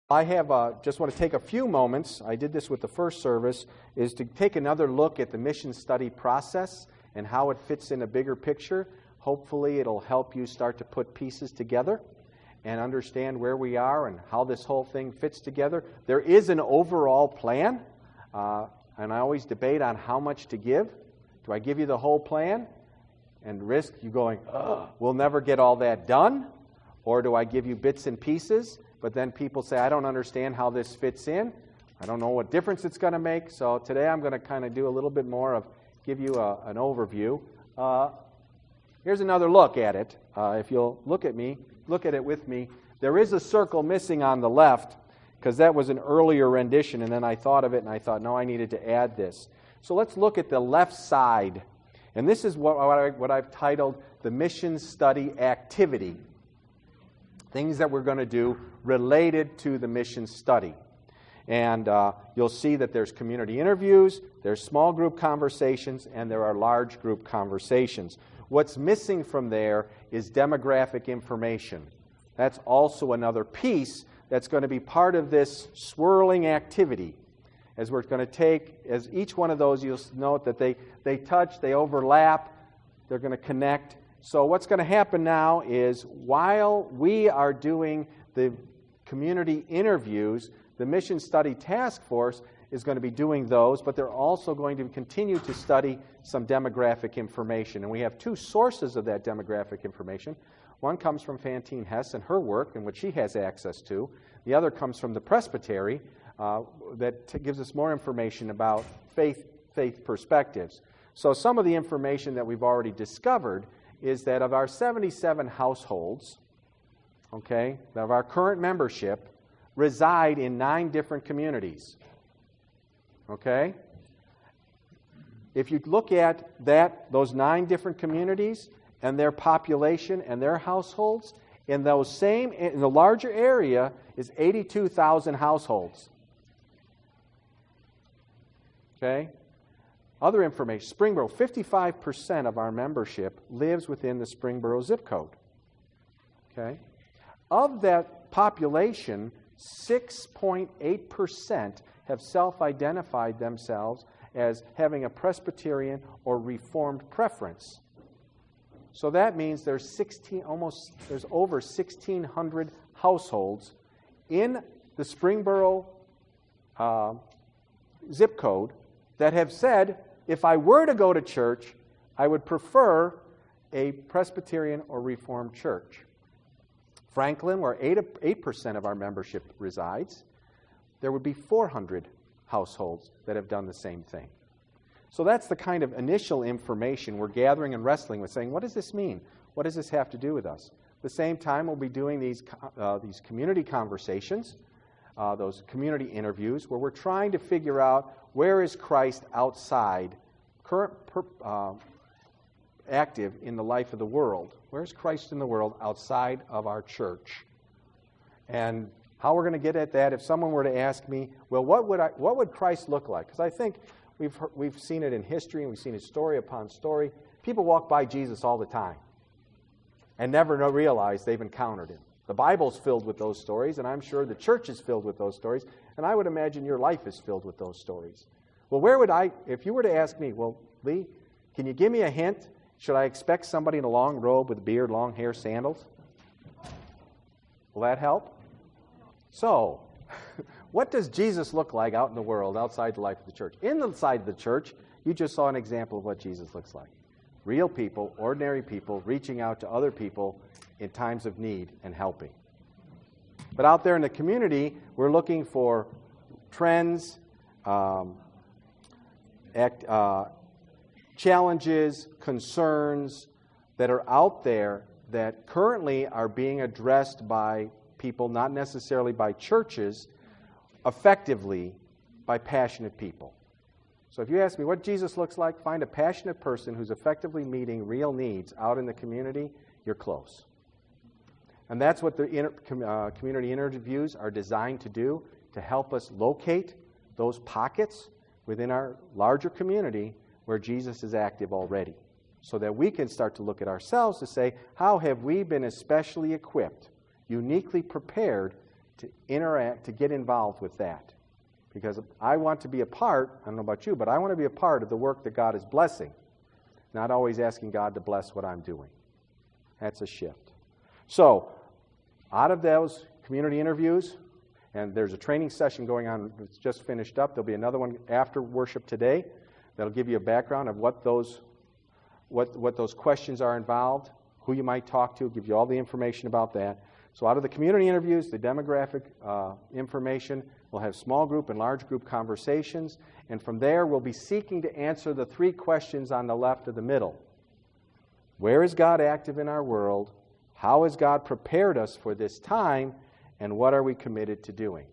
I just want to take a few moments, I did this with the first service, is to take another look at the mission study process and how it fits in a bigger picture. Hopefully it'll help you start to put pieces together and understand where we are and how this whole thing fits together. There is an overall plan, and I always debate on how much to give. Do I give you the whole plan and risk you going, we'll never get all that done? Or do I give you bits and pieces? But then people say, I don't understand how this fits in. I don't know what difference it's going to make. So today I'm going to kind of do a little bit more of give you an overview. Here's another look at it. If you'll look at it with me. There is a circle missing on the left because that was an earlier rendition, and then I thought of it and I thought, no, I needed to add this. So let's look at the left side. And this is what I've titled the mission study activity. Things that we're going to do related to the mission study. And you'll see that there's community interviews, there's small group conversations, and there are large group conversations. What's missing from there is demographic information. That's also another piece that's going to be part of this swirling activity. As we're going to take, as each one of those, you'll note that they touch, they overlap, they're going to connect. So what's going to happen now is while we are doing the community interviews, the Mission Study Task Force is going to be doing those, but they're also going to continue to study some demographic information. And we have two sources of that demographic information. One comes from Fantine Hess and her work and what she has access to. The other comes from the Presbyterian that gives us more information about faith perspectives. So some of the information that we've already discovered is that of our 77 households, okay, of our current membership, reside in 9 different communities. Okay? If you look at those 9 different communities and their population and their households, in the larger area is 82,000 households. Okay? Other information, Springboro, 55% of our membership lives within the Springboro zip code. Okay? Of that population, 6.8% have self-identified themselves as having a Presbyterian or Reformed preference. So that means there's over 1,600 households in the Springboro zip code that have said, if I were to go to church, I would prefer a Presbyterian or Reformed church. Franklin, where 8% of our membership resides, there would be 400 households that have done the same thing. So that's the kind of initial information we're gathering and wrestling with, saying, what does this mean? What does this have to do with us? At the same time, we'll be doing these community conversations, those community interviews, where we're trying to figure out where is Christ outside, active in the life of the world. Where's Christ in the world outside of our church? And how we're going to get at that, if someone were to ask me, well, what would Christ look like? Because I think we've seen it in history, and we've seen it story upon story. People walk by Jesus all the time and never realize they've encountered him. The Bible's filled with those stories, and I'm sure the church is filled with those stories, and I would imagine your life is filled with those stories. Well, if you were to ask me, well, Lee, can you give me a hint? Should I expect somebody in a long robe with a beard, long hair, sandals? Will that help? So, what does Jesus look like out in the world, outside the life of the church? Inside the church, you just saw an example of what Jesus looks like. Real people, ordinary people, reaching out to other people in times of need and helping. But out there in the community, we're looking for trends, challenges, concerns that are out there that currently are being addressed by people, not necessarily by churches, effectively by passionate people. So if you ask me what Jesus looks like, find a passionate person who's effectively meeting real needs out in the community, you're close. And that's what the community interviews are designed to do, to help us locate those pockets within our larger community where Jesus is active already, so that we can start to look at ourselves to say, how have we been especially equipped, uniquely prepared to interact, to get involved with that. Because I want to be a part, I don't know about you, but I want to be a part of the work that God is blessing, not always asking God to bless what I'm doing. That's a shift. So, out of those community interviews, and there's a training session going on that's just finished up. There'll be another one after worship today that'll give you a background of what those questions are involved, who you might talk to, give you all the information about that. So out of the community interviews, the demographic information, we'll have small group and large group conversations, and from there we'll be seeking to answer the 3 questions on the left of the middle. Where is God active in our world? How has God prepared us for this time? And what are we committed to doing?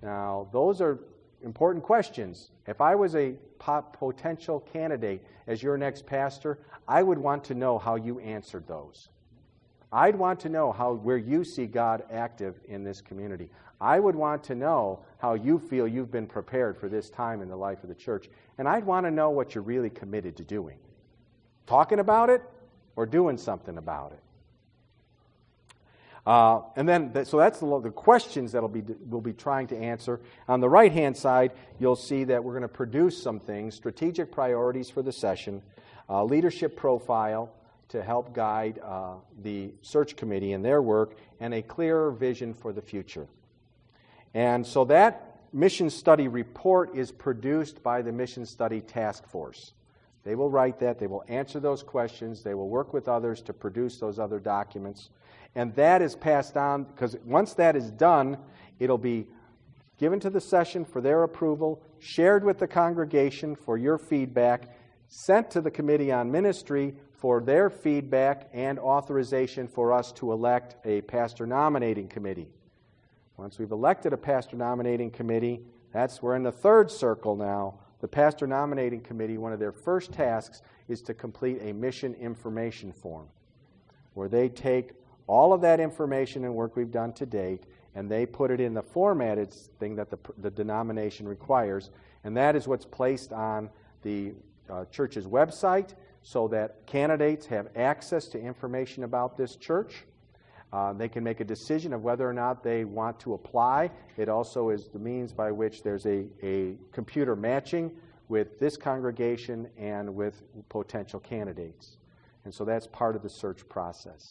Now, those are important questions. If I was a potential candidate as your next pastor, I would want to know how you answered those. I'd want to know where you see God active in this community. I would want to know how you feel you've been prepared for this time in the life of the church. And I'd want to know what you're really committed to doing. Talking about it or doing something about it. So that's the questions that we'll be trying to answer. On the right-hand side, you'll see that we're going to produce some things, strategic priorities for the session, leadership profile to help guide the search committee in their work, and a clearer vision for the future. And so that mission study report is produced by the Mission Study Task Force. They will write that. They will answer those questions. They will work with others to produce those other documents. And that is passed on, because once that is done, it'll be given to the session for their approval, shared with the congregation for your feedback, sent to the Committee on Ministry for their feedback and authorization for us to elect a pastor nominating committee. Once we've elected a pastor nominating committee, we're in the 3rd circle now. The pastor nominating committee, one of their first tasks is to complete a mission information form, where they take all of that information and work we've done to date, and they put it in the formatted thing that the denomination requires, and that is what's placed on the church's website so that candidates have access to information about this church. They can make a decision of whether or not they want to apply. It also is the means by which there's a computer matching with this congregation and with potential candidates. And so that's part of the search process.